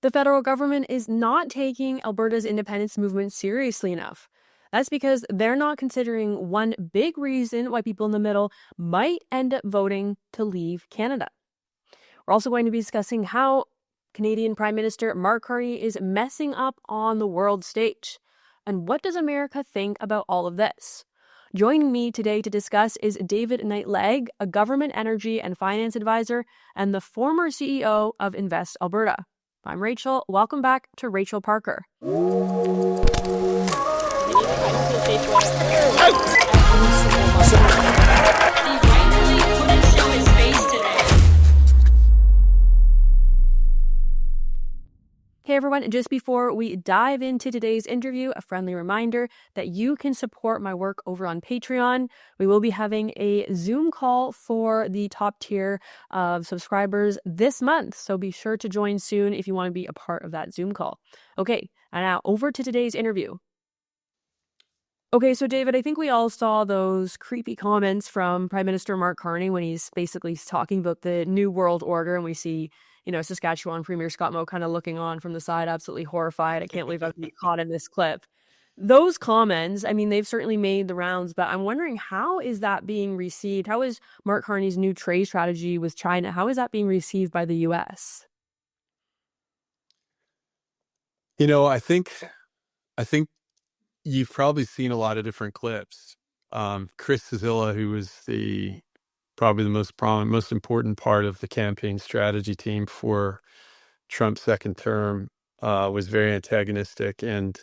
The federal government is not taking Alberta's independence movement seriously enough. That's because they're not considering one big reason why people in the middle might end up voting to leave Canada. We're also going to be discussing how Canadian Prime Minister Mark Carney is messing up on the world stage. And what does America think about all of this? Joining me today to discuss is David Knight Legg, a government energy and finance advisor and the former CEO of Invest Alberta. I'm Rachel. Welcome back to Rachel Parker. Hey everyone, just before we dive into today's interview, a friendly reminder that you can support my work over on Patreon. We will be having a Zoom call for the top tier of subscribers this month, so be sure to join soon if you want to be a part of that Zoom call. Okay, and now over to today's interview. Okay, so David, I think we all saw those creepy comments from Prime Minister Mark Carney when he's basically talking about the New World Order, and we see Saskatchewan Premier Scott Moe kind of looking on from the side, absolutely horrified. I can't believe I've been caught in this clip. Those comments, I mean, they've certainly made the rounds, but I'm wondering, how is that being received? How is Mark Carney's new trade strategy with China, how is that being received by the U.S.? I think you've probably seen a lot of different clips. Chris Cizilla, who was probably the most prominent, most important part of the campaign strategy team for Trump's second term, was very antagonistic, and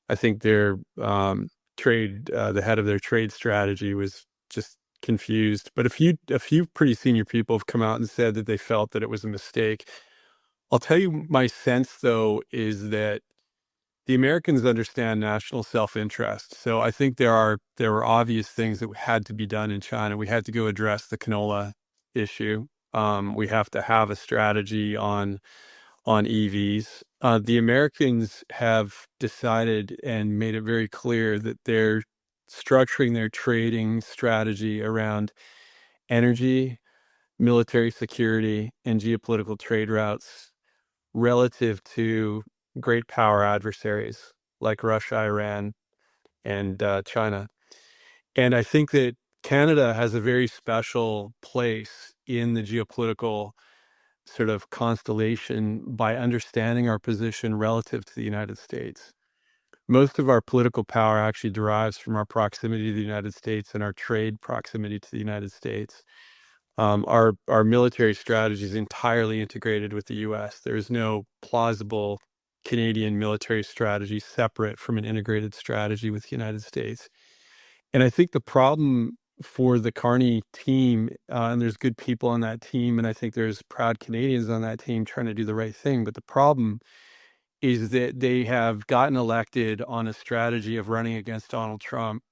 I think their the head of their trade strategy was just confused. But a few pretty senior people have come out and said that they felt that it was a mistake. I'll tell you, my sense though is that the Americans understand national self-interest. So I think there were obvious things that had to be done in China. We had to go address the canola issue. We have to have a strategy on EVs. The Americans have decided and made it very clear that they're structuring their trading strategy around energy, military security, and geopolitical trade routes relative to great power adversaries like Russia, Iran, and China. And I think that Canada has a very special place in the geopolitical sort of constellation by understanding our position relative to the United States. Most of our political power actually derives from our proximity to the United States and our trade proximity to the United States. Our military strategy is entirely integrated with the U.S. There is no plausible Canadian military strategy separate from an integrated strategy with the United States. And I think the problem for the Carney team, and there's good people on that team, and I think there's proud Canadians on that team trying to do the right thing, but the problem is that they have gotten elected on a strategy of running against Donald Trump,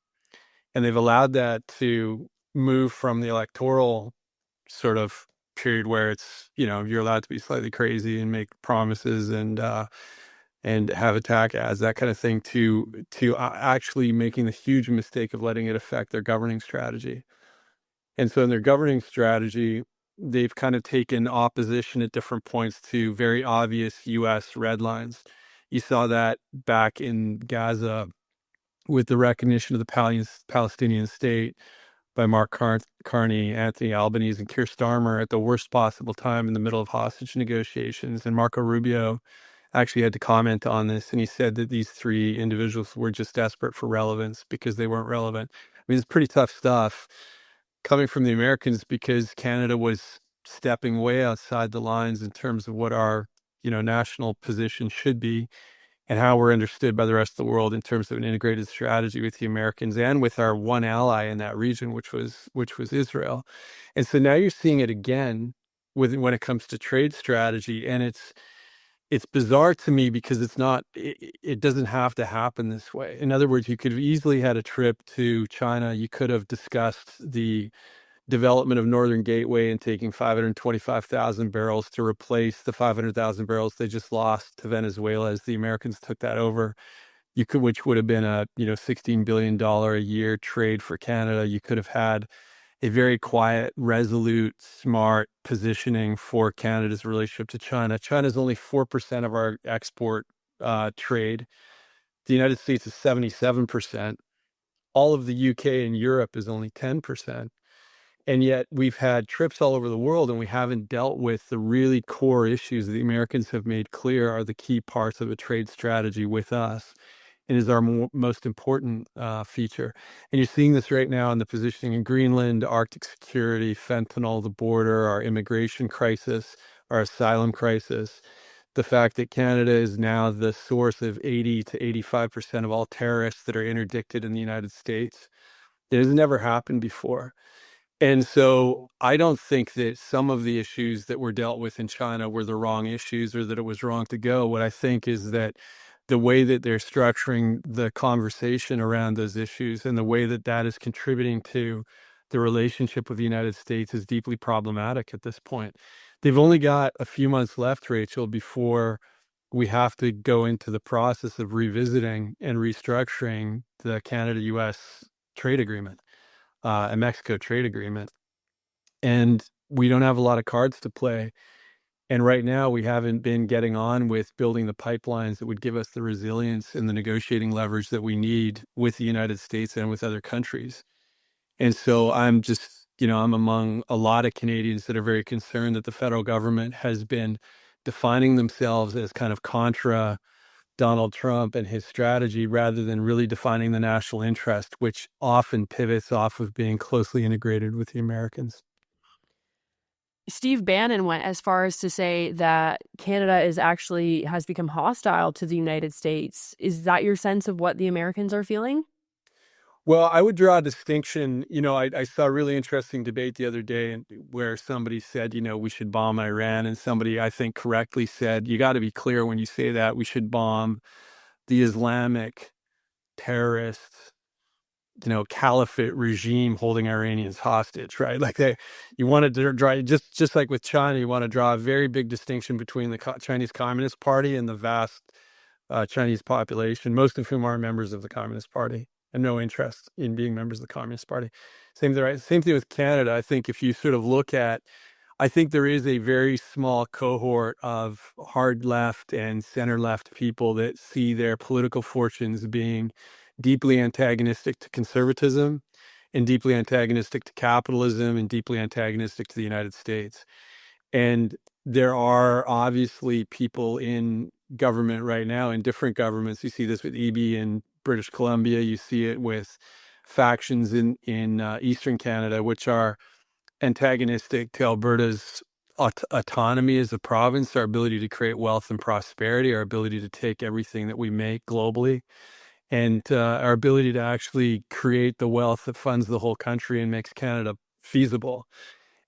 and they've allowed that to move from the electoral sort of period where it's, you're allowed to be slightly crazy and make promises and have attack ads, that kind of thing, to actually making the huge mistake of letting it affect their governing strategy. And so in their governing strategy, they've kind of taken opposition at different points to very obvious U.S. red lines. You saw that back in Gaza with the recognition of the Palestinian state by Mark Carney, Anthony Albanese, and Keir Starmer at the worst possible time in the middle of hostage negotiations. And Marco Rubio actually had to comment on this, and he said that these three individuals were just desperate for relevance because they weren't relevant. I mean, it's pretty tough stuff coming from the Americans because Canada was stepping way outside the lines in terms of what our, national position should be and how we're understood by the rest of the world in terms of an integrated strategy with the Americans and with our one ally in that region, which was Israel. And so now you're seeing it again when it comes to trade strategy, and it's bizarre to me because it doesn't have to happen this way. In other words, you could have easily had a trip to China. You could have discussed the development of Northern Gateway and taking 525,000 barrels to replace the 500,000 barrels they just lost to Venezuela as the Americans took that over. Which would have been a $16 billion a year trade for Canada. You could have had a very quiet, resolute, smart positioning for Canada's relationship to China. China is only 4% of our export trade. The United States is 77%. All of the UK and Europe is only 10%. And yet we've had trips all over the world and we haven't dealt with the really core issues that the Americans have made clear are the key parts of a trade strategy with us and is our most important feature. And you're seeing this right now in the positioning in Greenland, Arctic security, fentanyl, the border, our immigration crisis, our asylum crisis, the fact that Canada is now the source of 80 to 85% of all terrorists that are interdicted in the United States. It has never happened before. And so I don't think that some of the issues that were dealt with in China were the wrong issues or that it was wrong to go. What I think is that the way that they're structuring the conversation around those issues and the way that that is contributing to the relationship with the United States is deeply problematic at this point. They've only got a few months left, Rachel, before we have to go into the process of revisiting and restructuring the Canada-US trade agreement. A Mexico trade agreement. And we don't have a lot of cards to play. And right now, we haven't been getting on with building the pipelines that would give us the resilience and the negotiating leverage that we need with the United States and with other countries. And so I'm just, I'm among a lot of Canadians that are very concerned that the federal government has been defining themselves as kind of contra Donald Trump and his strategy rather than really defining the national interest, which often pivots off of being closely integrated with the Americans. Steve Bannon went as far as to say that Canada has become hostile to the United States. Is that your sense of what the Americans are feeling? Well, I would draw a distinction. I saw a really interesting debate the other day where somebody said, we should bomb Iran. And somebody, I think, correctly said, you got to be clear when you say that we should bomb the Islamic terrorists, caliphate regime holding Iranians hostage, right? Like you want to draw, just like with China, you want to draw a very big distinction between the Chinese Communist Party and the vast Chinese population, most of whom are members of the Communist Party and no interest in being members of the Communist Party. Same thing with Canada. I think if you sort of look at, I think there is a very small cohort of hard left and center left people that see their political fortunes being deeply antagonistic to conservatism and deeply antagonistic to capitalism and deeply antagonistic to the United States. And there are obviously people in government right now, in different governments. You see this with EB in British Columbia. You see it with factions in Eastern Canada, which are antagonistic to Alberta's autonomy as a province, our ability to create wealth and prosperity, our ability to take everything that we make globally, and our ability to actually create the wealth that funds the whole country and makes Canada feasible.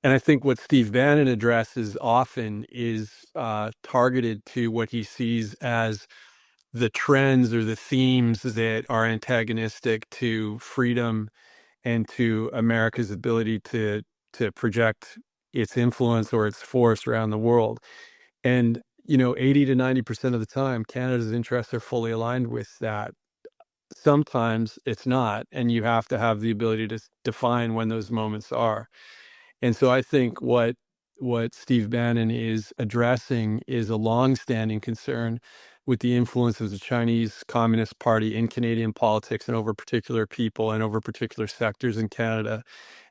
And I think what Steve Bannon addresses often is targeted to what he sees as the trends or the themes that are antagonistic to freedom and to America's ability to project its influence or its force around the world. And, 80 to 90% of the time, Canada's interests are fully aligned with that. Sometimes it's not, and you have to have the ability to define when those moments are. And so I think what Steve Bannon is addressing is a longstanding concern with the influence of the Chinese Communist Party in Canadian politics and over particular people and over particular sectors in Canada,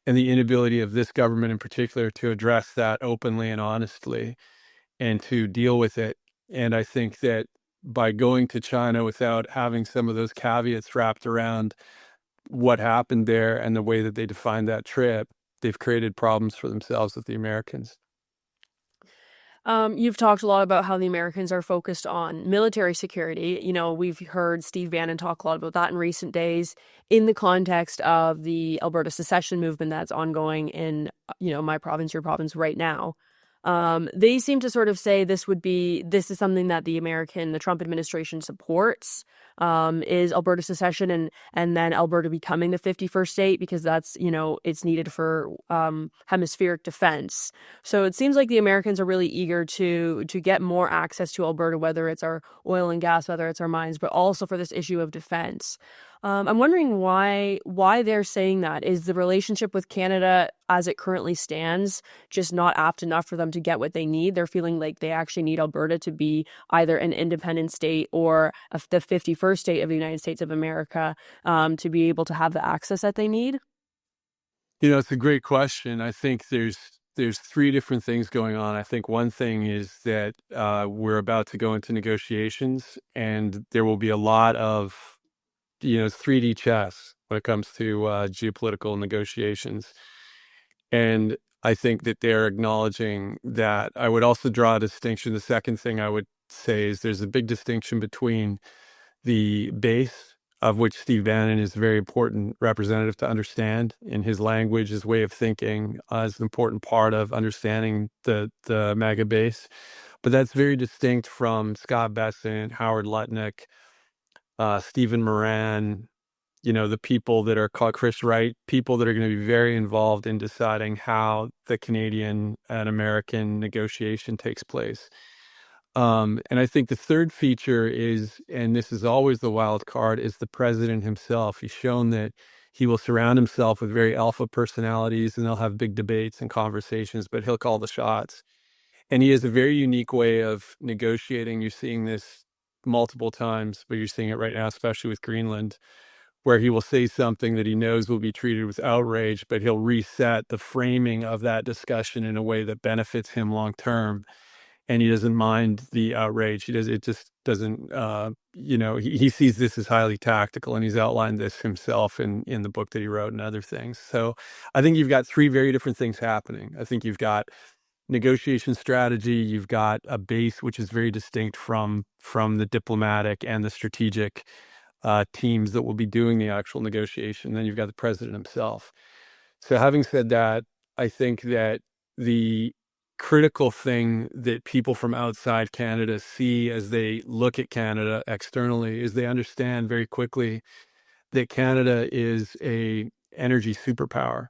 and the inability of this government in particular to address that openly and honestly and to deal with it. And I think that by going to China without having some of those caveats wrapped around what happened there and the way that they defined that trip, they've created problems for themselves with the Americans. You've talked a lot about how the Americans are focused on military security. We've heard Steve Bannon talk a lot about that in recent days in the context of the Alberta secession movement that's ongoing in, my province, your province right now. They seem to sort of say this is something that the Trump administration supports, is Alberta secession and then Alberta becoming the 51st state because that's, it's needed for hemispheric defense. So it seems like the Americans are really eager to get more access to Alberta, whether it's our oil and gas, whether it's our mines, but also for this issue of defense. I'm wondering why they're saying that. Is the relationship with Canada as it currently stands just not apt enough for them to get what they need? They're feeling like they actually need Alberta to be either an independent state or the 51st state of the United States of America to be able to have the access that they need? It's a great question. I think there's three different things going on. I think one thing is that we're about to go into negotiations, and there will be a lot of 3D chess when it comes to geopolitical negotiations. And I think that they're acknowledging that. I would also draw a distinction. The second thing I would say is there's a big distinction between the base, of which Steve Bannon is a very important representative to understand in his language, his way of thinking, is an important part of understanding the MAGA base. But that's very distinct from Scott Bessent, Howard Lutnick, Stephen Moran, the people that are called Chris Wright, people that are going to be very involved in deciding how the Canadian and American negotiation takes place. And I think the third feature is, and this is always the wild card, is the president himself. He's shown that he will surround himself with very alpha personalities, and they'll have big debates and conversations, but he'll call the shots. And he has a very unique way of negotiating. You're seeing this multiple times, but you're seeing it right now, especially with Greenland, where he will say something that he knows will be treated with outrage, but he'll reset the framing of that discussion in a way that benefits him long term. And he doesn't mind the outrage. It just doesn't, he sees this as highly tactical, and he's outlined this himself in the book that he wrote and other things. So I think you've got three very different things happening. I think you've got negotiation strategy, you've got a base, which is very distinct from the diplomatic and the strategic teams that will be doing the actual negotiation. Then you've got the president himself. So having said that, I think that the critical thing that people from outside Canada see as they look at Canada externally is they understand very quickly that Canada is a energy superpower.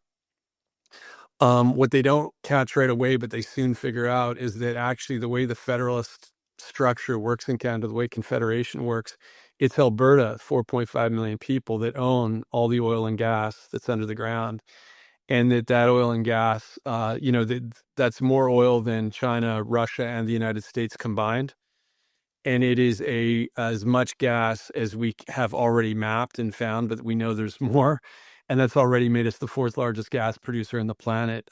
What they don't catch right away, but they soon figure out, is that actually the way the federalist structure works in Canada, the way Confederation works, it's Alberta, 4.5 million people, that own all the oil and gas that's under the ground. And that oil and gas, that's more oil than China, Russia, and the United States combined. And it is as much gas as we have already mapped and found, but we know there's more. And that's already made us the fourth largest gas producer on the planet,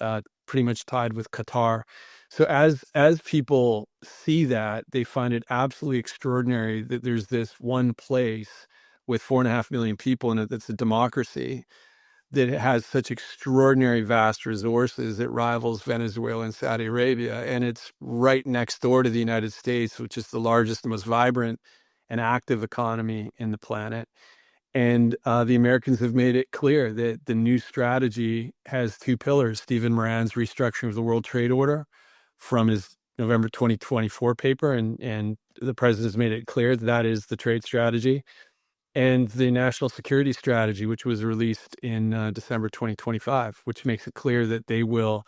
pretty much tied with Qatar. So as people see that, they find it absolutely extraordinary that there's this one place with 4.5 million people in it that's a democracy, that it has such extraordinary vast resources that rivals Venezuela and Saudi Arabia. And it's right next door to the United States, which is the largest and most vibrant and active economy in the planet. And the Americans have made it clear that the new strategy has two pillars: Stephen Moran's restructuring of the World Trade Order from his November 2024 paper. And the president has made it clear that that is the trade strategy, and the national security strategy, which was released in December 2025, which makes it clear that they will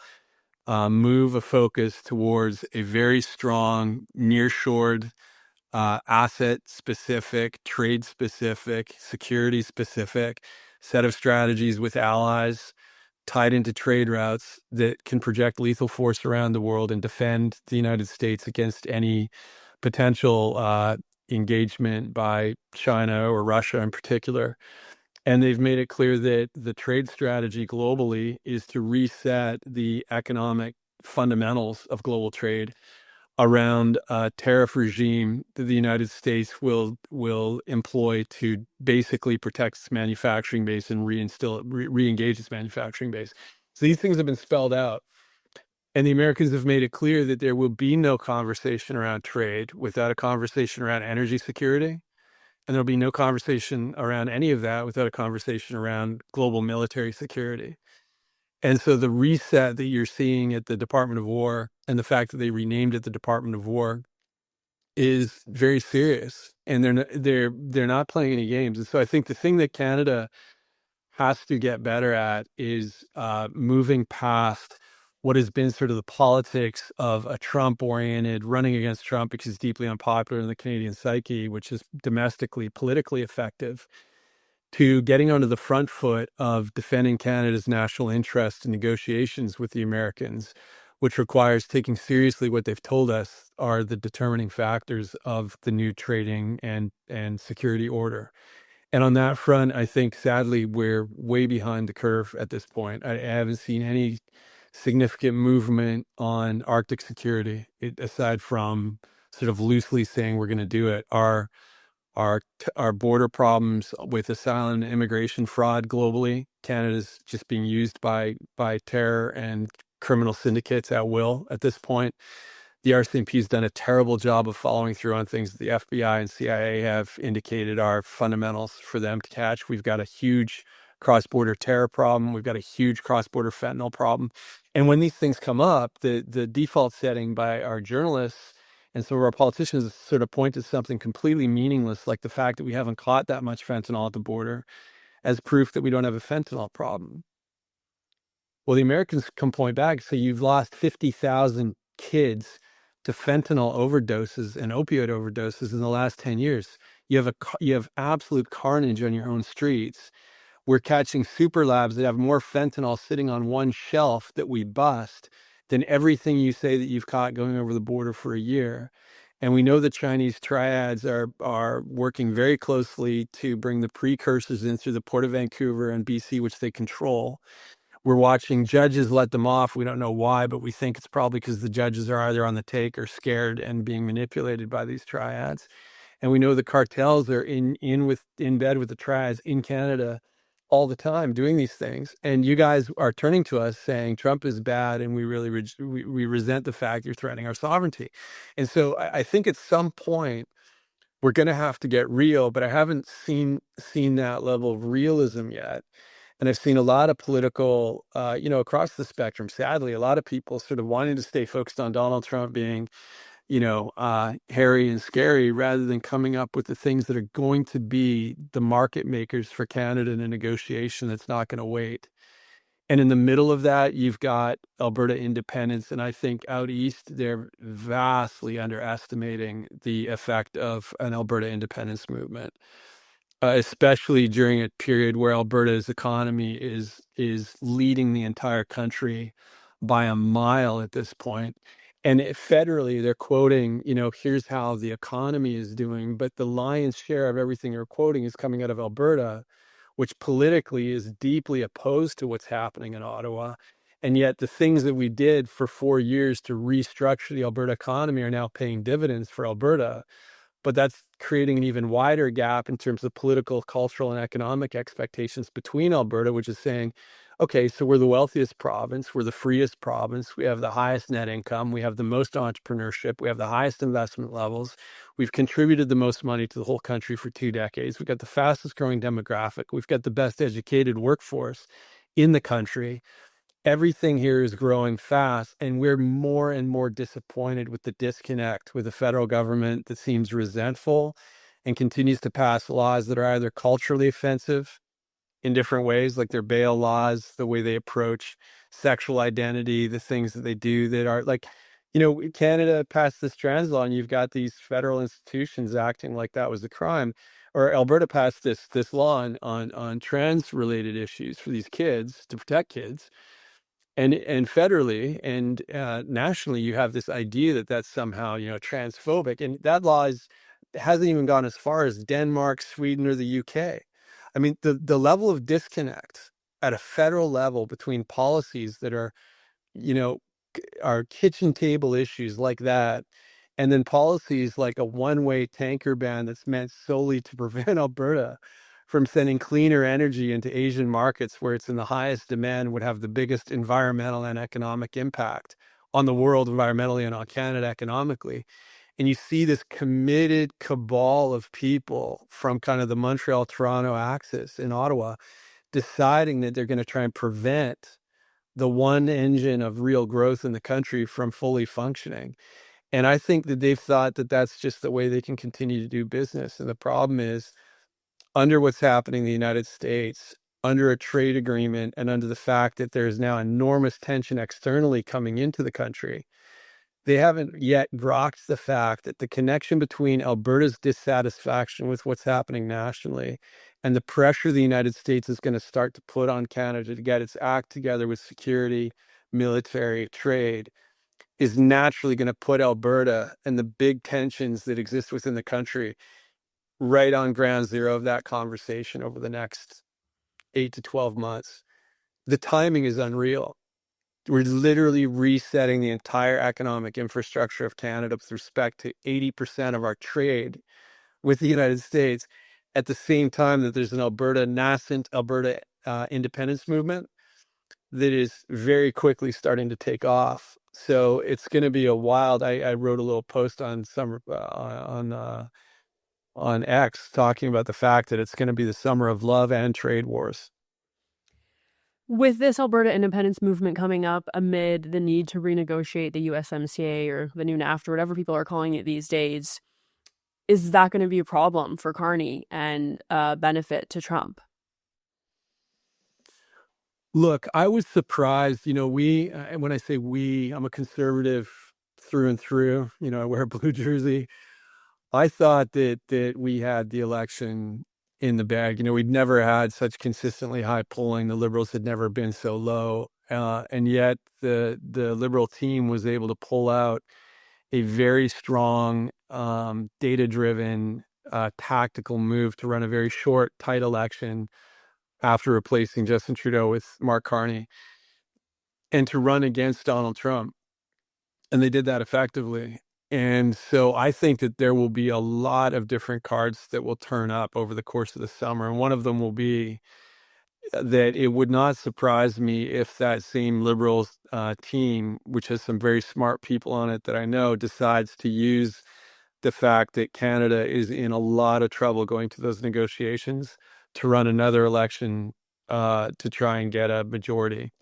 move a focus towards a very strong nearshored, asset-specific, trade-specific, security-specific set of strategies with allies tied into trade routes that can project lethal force around the world and defend the United States against any potential engagement by China or Russia in particular. And they've made it clear that the trade strategy globally is to reset the economic fundamentals of global trade around a tariff regime that the United States will employ to basically protect its manufacturing base and re-engage its manufacturing base. So these things have been spelled out. And the Americans have made it clear that there will be no conversation around trade without a conversation around energy security. And there'll be no conversation around any of that without a conversation around global military security. And so the reset that you're seeing at the Department of War, and the fact that they renamed it the Department of War, is very serious. And they're not playing any games. And so I think the thing that Canada has to get better at is moving past what has been sort of the politics of a Trump-oriented running against Trump because he's deeply unpopular in the Canadian psyche, which is domestically, politically effective, to getting onto the front foot of defending Canada's national interest in negotiations with the Americans, which requires taking seriously what they've told us are the determining factors of the new trading and security order. And on that front, I think, sadly, we're way behind the curve at this point. I haven't seen any significant movement on Arctic security, aside from sort of loosely saying we're going to do it. Our border problems with asylum and immigration fraud globally, Canada's just being used by terror and criminal syndicates at will at this point. The RCMP has done a terrible job of following through on things that the FBI and CIA have indicated are fundamentals for them to catch. We've got a huge cross-border terror problem. We've got a huge cross-border fentanyl problem. And when these things come up, the default setting by our journalists and some of our politicians sort of point to something completely meaningless, like the fact that we haven't caught that much fentanyl at the border, as proof that we don't have a fentanyl problem. Well, the Americans can point back and say, you've lost 50,000 kids to fentanyl overdoses and opioid overdoses in the last 10 years. You have absolute carnage on your own streets. We're catching super labs that have more fentanyl sitting on one shelf that we bust than everything you say that you've caught going over the border for a year. And we know the Chinese triads are working very closely to bring the precursors in through the Port of Vancouver and BC, which they control. We're watching judges let them off. We don't know why, but we think it's probably because the judges are either on the take or scared and being manipulated by these triads. And we know the cartels are in bed with the triads in Canada all the time doing these things. And you guys are turning to us saying Trump is bad, and we really we resent the fact you're threatening our sovereignty. And so I think at some point we're going to have to get real, but I haven't seen that level of realism yet. And I've seen a lot of political, across the spectrum, sadly, a lot of people sort of wanting to stay focused on Donald Trump being, hairy and scary, rather than coming up with the things that are going to be the market makers for Canada in a negotiation that's not going to wait. And in the middle of that, you've got Alberta Independence. And I think out east, they're vastly underestimating the effect of an Alberta Independence movement. Especially during a period where Alberta's economy is leading the entire country by a mile at this point. And federally, they're quoting, here's how the economy is doing, but the lion's share of everything they're quoting is coming out of Alberta, which politically is deeply opposed to what's happening in Ottawa. And yet the things that we did for 4 years to restructure the Alberta economy are now paying dividends for Alberta. But that's creating an even wider gap in terms of political, cultural, and economic expectations between Alberta, which is saying, okay, so we're the wealthiest province, we're the freest province, we have the highest net income, we have the most entrepreneurship, we have the highest investment levels, we've contributed the most money to the whole country for 2 decades, we've got the fastest growing demographic, we've got the best educated workforce in the country. Everything here is growing fast, and we're more and more disappointed with the disconnect with the federal government that seems resentful and continues to pass laws that are either culturally offensive in different ways, like their bail laws, the way they approach sexual identity, the things that they do that are like, Canada passed this trans law, and you've got these federal institutions acting like that was a crime. Or Alberta passed this law on trans related issues for these kids to protect kids. And federally and nationally, you have this idea that that's somehow, transphobic. And that law hasn't even gone as far as Denmark, Sweden, or the UK. I mean, the level of disconnect at a federal level between policies that are, are kitchen table issues like that, and then policies like a one-way tanker ban that's meant solely to prevent Alberta from sending cleaner energy into Asian markets where it's in the highest demand, would have the biggest environmental and economic impact on the world environmentally and on Canada economically. And you see this committed cabal of people from kind of the Montreal-Toronto axis in Ottawa deciding that they're going to try and prevent the one engine of real growth in the country from fully functioning. And I think that they've thought that that's just the way they can continue to do business. And the problem is, under what's happening in the United States, under a trade agreement, and under the fact that there's now enormous tension externally coming into the country, They haven't yet grokked the fact that the connection between Alberta's dissatisfaction with what's happening nationally and the pressure the United States is going to start to put on Canada to get its act together with security, military, trade, is naturally going to put Alberta and the big tensions that exist within the country right on ground zero of that conversation over the next 8 to 12 months. The timing is unreal. We're literally resetting the entire economic infrastructure of Canada with respect to 80% of our trade with the United States at the same time that there's an nascent Alberta independence movement that is very quickly starting to take off. So it's going to be a wild. I wrote a little post on on X talking about the fact that it's going to be the summer of love and trade wars. With this Alberta independence movement coming up amid the need to renegotiate the USMCA or the new NAFTA, whatever people are calling it these days, is that going to be a problem for Carney and benefit to Trump? Look, I was surprised. When I say we, I'm a conservative through and through. I wear a blue jersey. I thought that we had the election in the bag. We'd never had such consistently high polling. The Liberals had never been so low, and yet the Liberal team was able to pull out a very strong, data-driven, tactical move to run a very short, tight election after replacing Justin Trudeau with Mark Carney, and to run against Donald Trump. And they did that effectively. And so I think that there will be a lot of different cards that will turn up over the course of the summer. And one of them will be that it would not surprise me if that same Liberals team, which has some very smart people on it that I know, decides to use the fact that Canada is in a lot of trouble going to those negotiations to run another election to try and get a majority,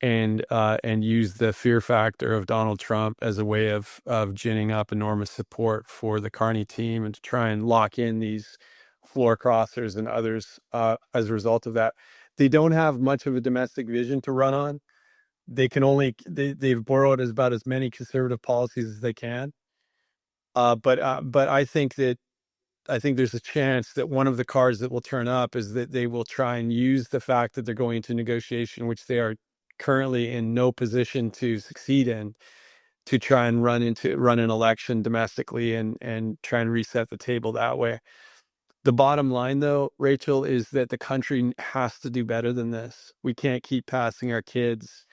and use the fear factor of Donald Trump as a way of ginning up enormous support for the Carney team and to try and lock in these floor crossers and others as a result of that. They don't have much of a domestic vision to run on. They've borrowed about as many conservative policies as they can. But I think there's a chance that one of the cards that will turn up is that they will try and use the fact that they're going into negotiation, which they are currently in no position to succeed in, to try and run an election domestically and try and reset the table that way. The bottom line, though, Rachel, is that the country has to do better than this. We can't keep passing our kids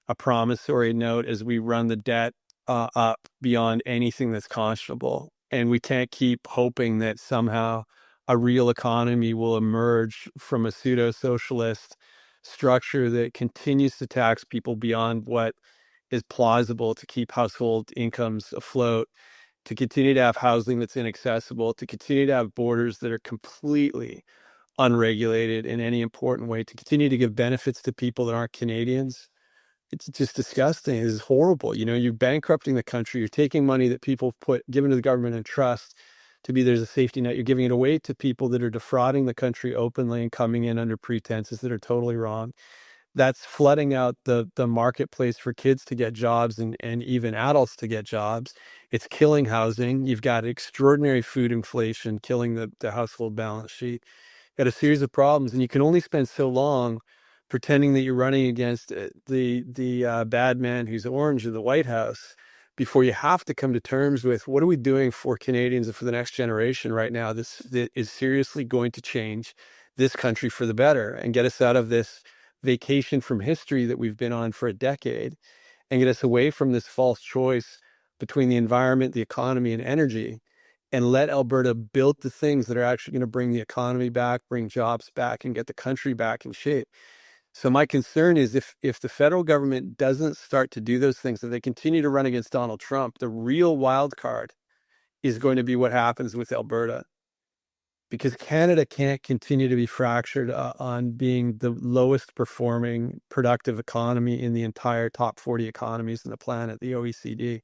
a promissory note as we run the debt up beyond anything that's conscionable. And we can't keep hoping that somehow a real economy will emerge from a pseudo-socialist structure that continues to tax people beyond what is plausible to keep household incomes afloat, to continue to have housing that's inaccessible, to continue to have borders that are completely unregulated in any important way, to continue to give benefits to people that aren't Canadians. It's just disgusting. It's horrible. You're bankrupting the country. You're taking money that people given to the government in trust to be there's a safety net. You're giving it away to people that are defrauding the country openly and coming in under pretenses that are totally wrong. That's flooding out the marketplace for kids to get jobs and even adults to get jobs. It's killing housing. You've got extraordinary food inflation killing the household balance sheet. Got a series of problems, and you can only spend so long pretending that you're running against the bad man who's orange in the White House before you have to come to terms with what are we doing for Canadians and for the next generation right now. This that is seriously going to change this country for the better and get us out of this vacation from history that we've been on for a decade and get us away from this false choice between the environment, the economy, and energy, and let Alberta build the things that are actually going to bring the economy back, bring jobs back, and get the country back in shape. So my concern is if the federal government doesn't start to do those things, if they continue to run against Donald Trump, the real wild card is going to be what happens with Alberta. Because Canada can't continue to be fractured on being the lowest performing productive economy in the entire top 40 economies on the planet, the OECD.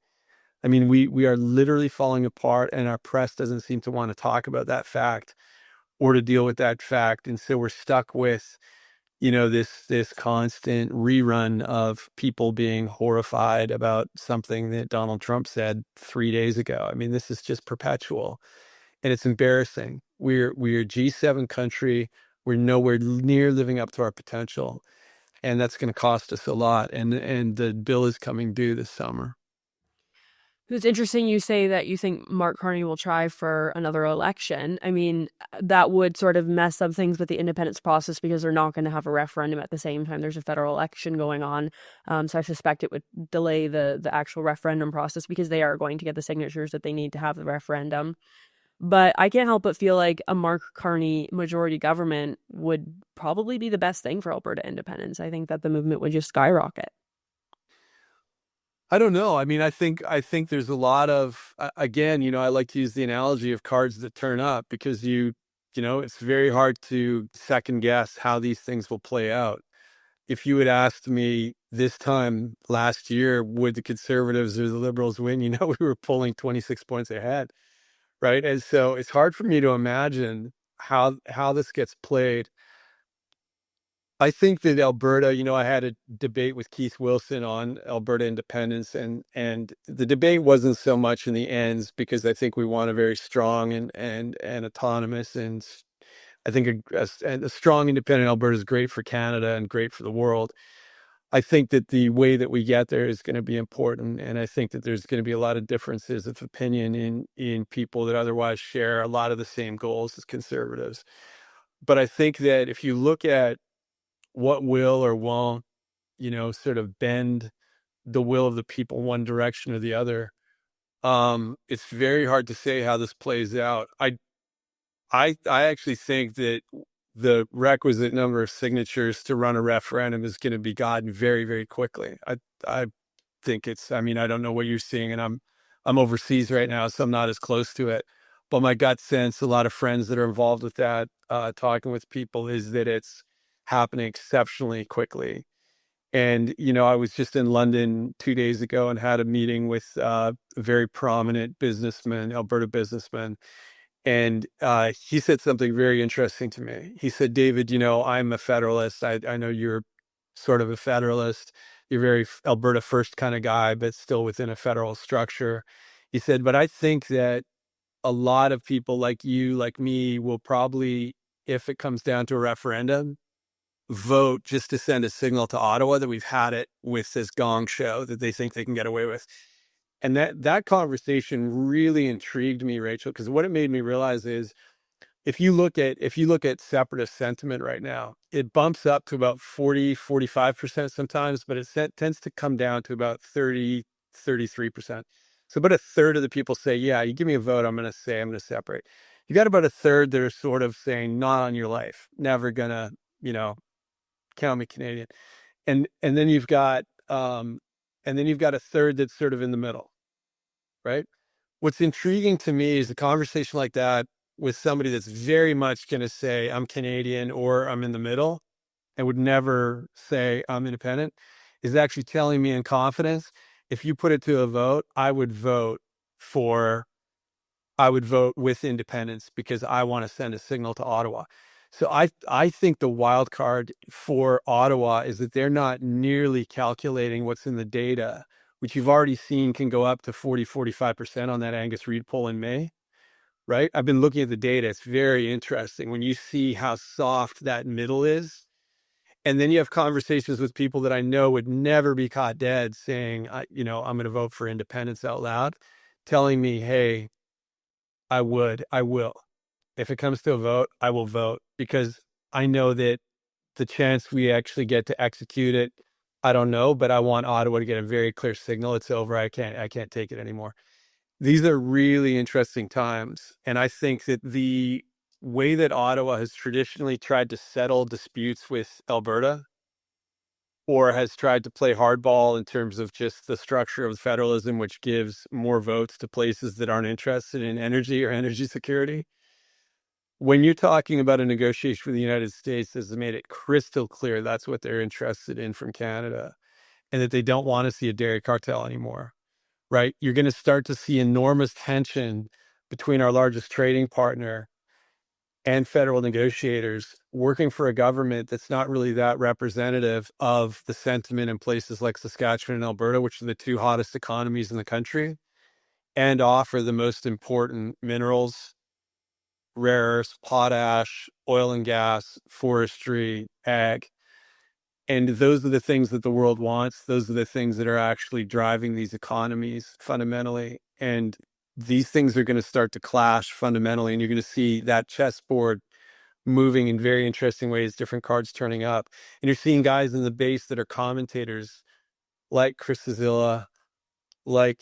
I mean, we are literally falling apart, and our press doesn't seem to want to talk about that fact or to deal with that fact. And so we're stuck with this constant rerun of people being horrified about something that Donald Trump said 3 days ago. I mean, this is just perpetual, and it's embarrassing. We're a G7 country. We're nowhere near living up to our potential, and that's going to cost us a lot. And the bill is coming due this summer. It's interesting you say that you think Mark Carney will try for another election. I mean, that would sort of mess up things with the independence process because they're not going to have a referendum at the same time there's a federal election going on. So I suspect it would delay the actual referendum process because they are going to get the signatures that they need to have the referendum. But I can't help but feel like a Mark Carney majority government would probably be the best thing for Alberta independence. I think that the movement would just skyrocket. I don't know. I mean, I think there's a lot of again, I like to use the analogy of cards that turn up because it's very hard to second guess how these things will play out. If you had asked me this time last year, would the Conservatives or the Liberals win? We were pulling 26 points ahead, right? And so it's hard for me to imagine how this gets played. I think that Alberta, I had a debate with Keith Wilson on Alberta independence, and the debate wasn't so much in the ends because I think we want a very strong and autonomous, and I think a strong independent Alberta is great for Canada and great for the world. I think that the way that we get there is going to be important, and I think that there's going to be a lot of differences of opinion in people that otherwise share a lot of the same goals as Conservatives. But I think that if you look at what will or won't, sort of bend the will of the people one direction or the other. It's very hard to say how this plays out. I actually think that the requisite number of signatures to run a referendum is going to be gotten very, very quickly. I think I mean, I don't know what you're seeing, and I'm overseas right now, so I'm not as close to it. But my gut sense, a lot of friends that are involved with that, talking with people, is that it's happening exceptionally quickly. And, I was just in London 2 days ago and had a meeting with a very prominent businessman, Alberta businessman. And he said something very interesting to me. He said, David, I'm a federalist. I know you're sort of a federalist. You're very Alberta first kind of guy, but still within a federal structure. He said, but I think that a lot of people like you, like me, will probably, if it comes down to a referendum, vote just to send a signal to Ottawa that we've had it with this gong show that they think they can get away with. And that conversation really intrigued me, Rachel, because what it made me realize is if you look at separatist sentiment right now, it bumps up to about 40-45% sometimes, but it tends to come down to about 30-33%. So about a third of the people say, yeah, you give me a vote, I'm going to separate. You got about a third that are sort of saying, not on your life, never gonna, count me Canadian. And then you've got a third that's sort of in the middle, right? What's intriguing to me is a conversation like that with somebody that's very much going to say I'm Canadian or I'm in the middle and would never say I'm independent, is actually telling me in confidence, if you put it to a vote, I would vote with independence because I want to send a signal to Ottawa. So I think the wild card for Ottawa is that they're not nearly calculating what's in the data, which you've already seen can go up to 40-45% on that Angus Reid poll in May, right? I've been looking at the data. It's very interesting when you see how soft that middle is. And then you have conversations with people that I know would never be caught dead saying, I'm going to vote for independence out loud, telling me, hey, I will. If it comes to a vote, I will vote because I know that the chance we actually get to execute it, I don't know, but I want Ottawa to get a very clear signal. It's over. I can't take it anymore. These are really interesting times. And I think that the way that Ottawa has traditionally tried to settle disputes with Alberta or has tried to play hardball in terms of just the structure of federalism, which gives more votes to places that aren't interested in energy or energy security. When you're talking about a negotiation with the United States, this has made it crystal clear that's what they're interested in from Canada and that they don't want to see a dairy cartel anymore, right? You're going to start to see enormous tension between our largest trading partner and federal negotiators working for a government that's not really that representative of the sentiment in places like Saskatchewan and Alberta, which are the two hottest economies in the country, and offer the most important minerals, rare earths, potash, oil and gas, forestry, ag. And those are the things that the world wants. Those are the things that are actually driving these economies fundamentally. And these things are going to start to clash fundamentally. And you're going to see that chessboard moving in very interesting ways, different cards turning up. And you're seeing guys in the base that are commentators like Chris Cizilla, like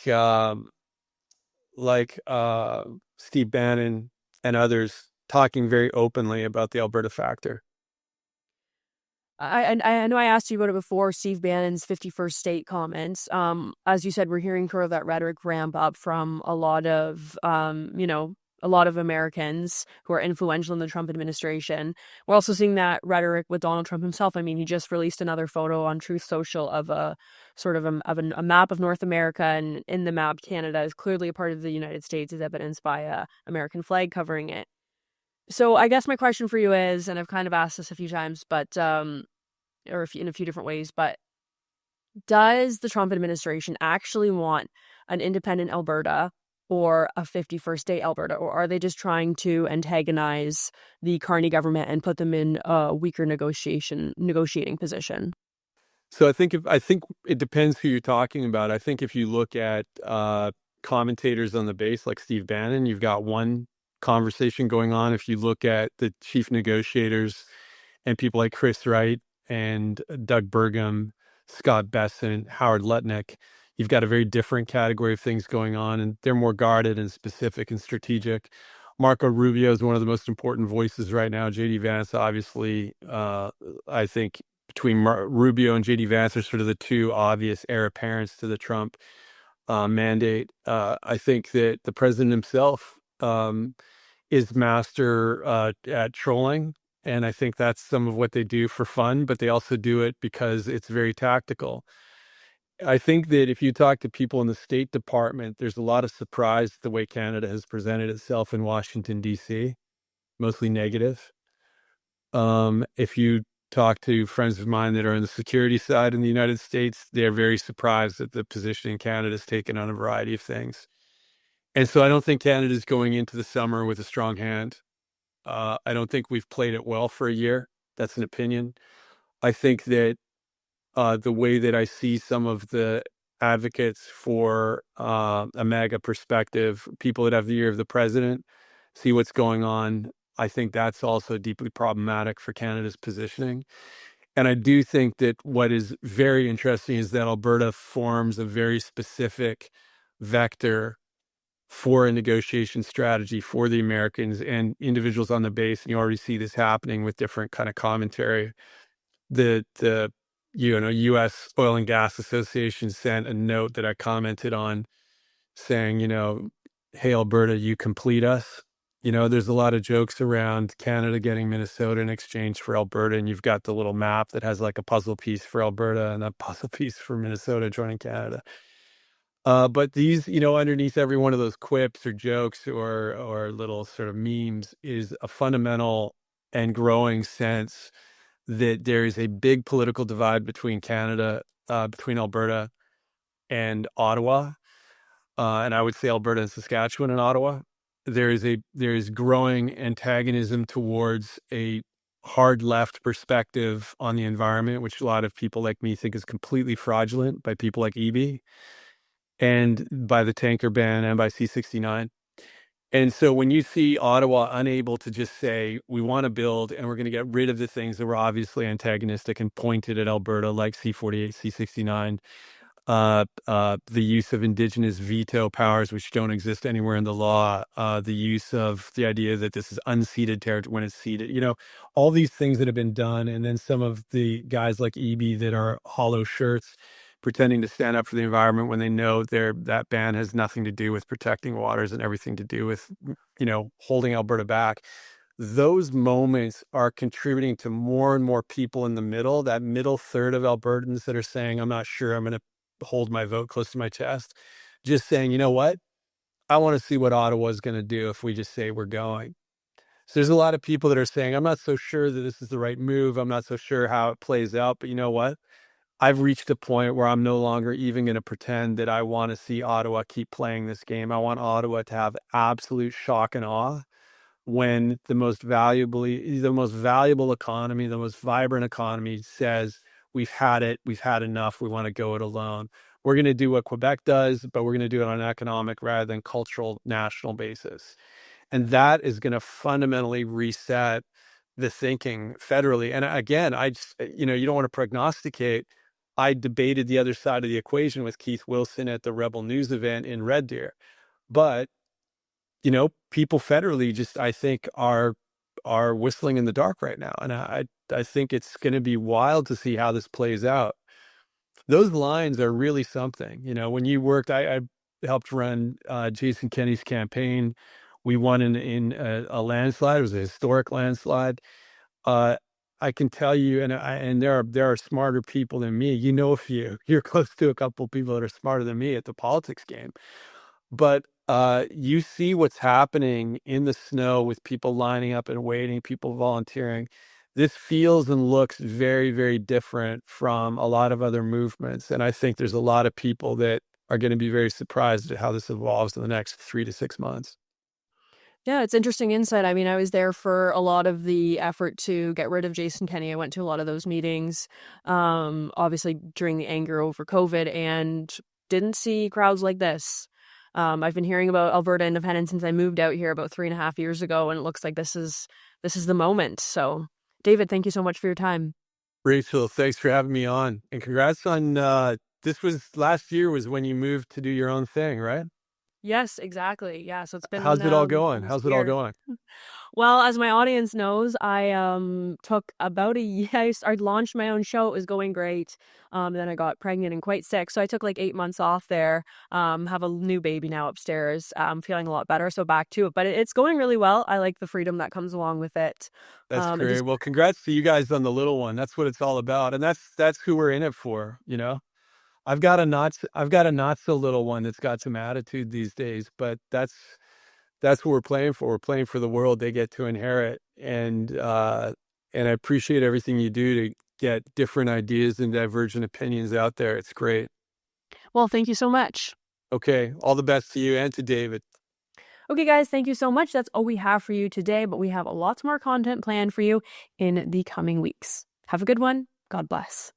Steve Bannon and others talking very openly about the Alberta factor. I know I asked you about it before, Steve Bannon's 51st state comments. As you said, we're hearing sort of that rhetoric ramp up from a lot of, a lot of Americans who are influential in the Trump administration. We're also seeing that rhetoric with Donald Trump himself. I mean, he just released another photo on Truth Social of a sort of a map of North America, and in the map, Canada is clearly a part of the United States, as evidenced by a American flag covering it. So I guess my question for you is, and I've kind of asked this a few times, but or in a few different ways, but does the Trump administration actually want an independent Alberta or a 51st state Alberta, or are they just trying to antagonize the Carney government and put them in a weaker negotiating position? So I think it depends who you're talking about. I think if you look at commentators on the base like Steve Bannon, you've got one conversation going on. If you look at the chief negotiators and people like Chris Wright and Doug Burgum, Scott Bessent, Howard Lutnick, you've got a very different category of things going on, and they're more guarded and specific and strategic. Marco Rubio is one of the most important voices right now. JD Vance, obviously, I think between Rubio and JD Vance are sort of the two obvious heir apparents to the Trump mandate. I think that the president himself is master at trolling. And I think that's some of what they do for fun, but they also do it because it's very tactical. I think that if you talk to people in the State Department, there's a lot of surprise at the way Canada has presented itself in Washington, D.C., mostly negative. If you talk to friends of mine that are on the security side in the United States, they're very surprised at the position Canada's taken on a variety of things. And so I don't think Canada's going into the summer with a strong hand. I don't think we've played it well for a year. That's an opinion. I think that the way that I see some of the advocates for a MAGA perspective, people that have the ear of the president, see what's going on, I think that's also deeply problematic for Canada's positioning. And I do think that what is very interesting is that Alberta forms a very specific vector for a negotiation strategy for the Americans and individuals on the base. And you already see this happening with different kind of commentary. The U.S. Oil and Gas Association sent a note that I commented on saying, hey, Alberta, you complete us. There's a lot of jokes around Canada getting Minnesota in exchange for Alberta. And you've got the little map that has like a puzzle piece for Alberta and a puzzle piece for Minnesota joining Canada. But these, underneath every one of those quips or jokes or little sort of memes is a fundamental and growing sense that there is a big political divide between Canada, between Alberta and Ottawa, and I would say Alberta and Saskatchewan and Ottawa. There is growing antagonism towards a hard left perspective on the environment, which a lot of people like me think is completely fraudulent by people like EB and by the tanker ban and by C-69. And so when you see Ottawa unable to just say, we want to build and we're going to get rid of the things that were obviously antagonistic and pointed at Alberta, like C-48, C-69, the use of Indigenous veto powers, which don't exist anywhere in the law, the use of the idea that this is unceded territory when it's ceded, all these things that have been done. And then some of the guys like EB that are hollow shirts pretending to stand up for the environment when they know that ban has nothing to do with protecting waters and everything to do with, holding Alberta back. Those moments are contributing to more and more people in the middle, that middle third of Albertans that are saying, I'm not sure I'm going to hold my vote close to my chest, just saying, you know what? I want to see what Ottawa is going to do if we just say we're going. So there's a lot of people that are saying, I'm not so sure that this is the right move. I'm not so sure how it plays out. But you know what? I've reached a point where I'm no longer even going to pretend that I want to see Ottawa keep playing this game. I want Ottawa to have absolute shock and awe when the most valuable economy, the most vibrant economy says, we've had it, we've had enough, we want to go it alone. We're going to do what Quebec does, but we're going to do it on an economic rather than cultural national basis. And that is going to fundamentally reset the thinking federally. And again, you don't want to prognosticate. I debated the other side of the equation with Keith Wilson at the Rebel News event in Red Deer. But, people federally just, I think, are whistling in the dark right now. And I think it's going to be wild to see how this plays out. Those lines are really something. When you worked, I helped run Jason Kenney's campaign. We won in a landslide. It was a historic landslide. I can tell you, and there are smarter people than me. A few. You're close to a couple of people that are smarter than me at the politics game. But you see what's happening in the snow with people lining up and waiting, people volunteering. This feels and looks very, very different from a lot of other movements. And I think there's a lot of people that are going to be very surprised at how this evolves in the next 3 to 6 months. Yeah, it's interesting insight. I mean, I was there for a lot of the effort to get rid of Jason Kenney. I went to a lot of those meetings, obviously during the anger over COVID, and didn't see crowds like this. I've been hearing about Alberta Independence since I moved out here about 3.5 years ago, and it looks like this is the moment. So, David, thank you so much for your time. Rachel, thanks for having me on, and congrats on this was last year was when you moved to do your own thing, right? Yes, exactly. Yeah, so it's been How's it all going? almost How's a it all year. going? Well, as my audience knows, I took about a year. I launched my own show. It was going great. Then I got pregnant and quite sick, so I took like 8 months off there. Have a new baby now upstairs. I'm feeling a lot better, so back to it. But it's going really well. I like the freedom that comes along with it. That's And great. just Well, congrats to you guys on the little one. That's what it's all about, and that's who we're in it for. I've got a not so little one that's got some attitude these days, but that's what we're playing for. We're playing for the world they get to inherit, and I appreciate everything you do to get different ideas and divergent opinions out there. It's great. well, thank you so much. Okay, all the best to you and to David. Okay, guys, thank you so much. That's all we have for you today, but we have lots more content planned for you in the coming weeks. Have a good one. God bless.